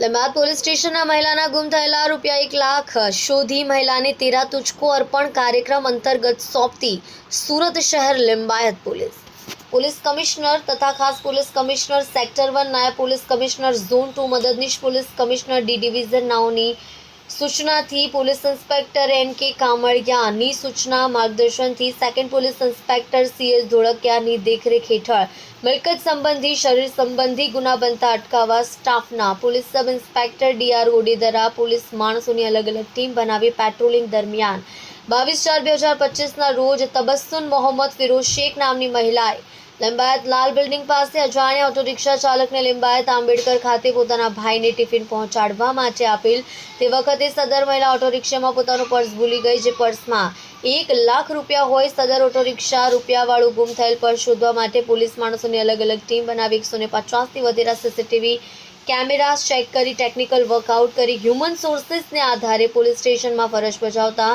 Limbayat police સ્ટેશનના મહિલાના ગુમ થયેલા ₹1 લાખ શોધી મહિલાને 13 તુझको અર્પણ કાર્યક્રમ અંતર્ગત સોંપતી સુરત શહેર લિંબાયત પોલીસ કમિશનર તથા ખાસ પોલીસ કમિશનર સેક્ટર 1 નાયબ પોલીસ કમિશનર ઝોન 2 મદદનીશ પોલીસ કમિશનર ડી ડિવિઝન નાઓની સૂચનાથી પોલીસ ઇન્સ્પેક્ટર એન.કે. કામળિયાની સૂચના માર્ગદર્શનથી સેકન્ડ પોલીસ ઇન્સ્પેક્ટર સી.એસ. ધોળકિયાની દેખરેખ હેઠળ મિલકત સંબંધી શરીર સંબંધી ગુના બનતા અટકાવવા સ્ટાફના police sub inspector D R. Odedara police માણસોની અલગ અલગ ટીમ બનાવી પેટ્રોલિંગ દરમિયાન 22/4/2025ના રોજ તબસ્સુમ મોહમ્મદ ફિરોઝ શેખ નામની મહિલાએ लिंबायत लाल बिल्डिंग પાસે અજાણ્યા ઓટો રિક્ષા ચાલકને લિંબાયત આંબેડકર ખાતે પોતાના ભાઈને ટિફિન પહોંચાડવા માટે આપેલ તે વખતે સદર મહિલા ઓટો રિક્ષામાં પોતાનું પર્સ ભૂલી ગઈ, જે પર્સમાં ₹1 લાખ હોય. સદર ઓટો રિક્ષા રૂપિયાવાળું ગુમ થયેલ પર્સ શોધવા માટે પોલીસ માણસોની અલગ અલગ ટીમ બનાવી 150થી વધેરા સીસીટીવી કેમેરા ચેક કરી ટેકનિકલ વર્કઆઉટ કરી હ્યુમન સોર્સિસને આધારે પોલીસ સ્ટેશનમાં ફરજ બજાવતા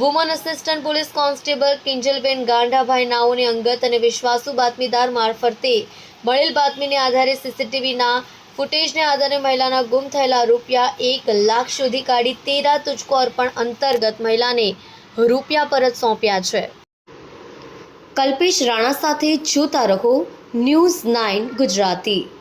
woman assistant police constable Kinjalben Gandabhai નાઓને અંગત અને વિશ્વાસુ બાતમીદાર મારફતે મળેલ બાતમીને આધારે સીસીટીવીના ફૂટેજને આધારે મહિલાના ગુમ થયેલા ₹1 લાખ શોધી કાઢી 13 તુझको અર્પણ અંતર્ગત મહિલાને રૂપિયા પરત સોંપ્યા છે. કલ્પેશ રાણા સાથે જોતા રહો ન્યૂઝ 9 ગુજરાતી.